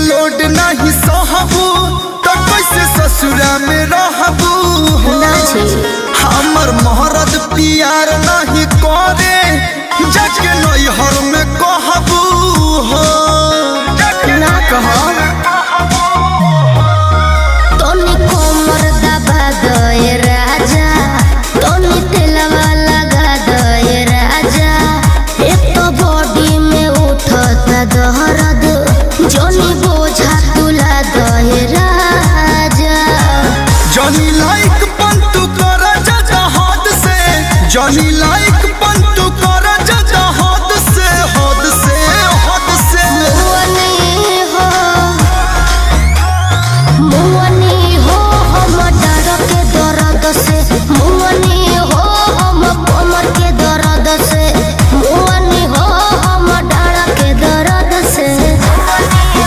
load नहीं सहबू तो कैसे ससुरा में रहबू हमर मोहरद प्यार नहीं करे जाके नैहर में कहबू हो ना कहो तोनी कोमर दबा दे राजा तोनी तेलवा लगा दे राजा एक तो बॉडी में उठता दर्द जोनी बोझा तुला दे राजा जॉनी लाइक पंतु कर जा हद से जॉनी लाइक पंतु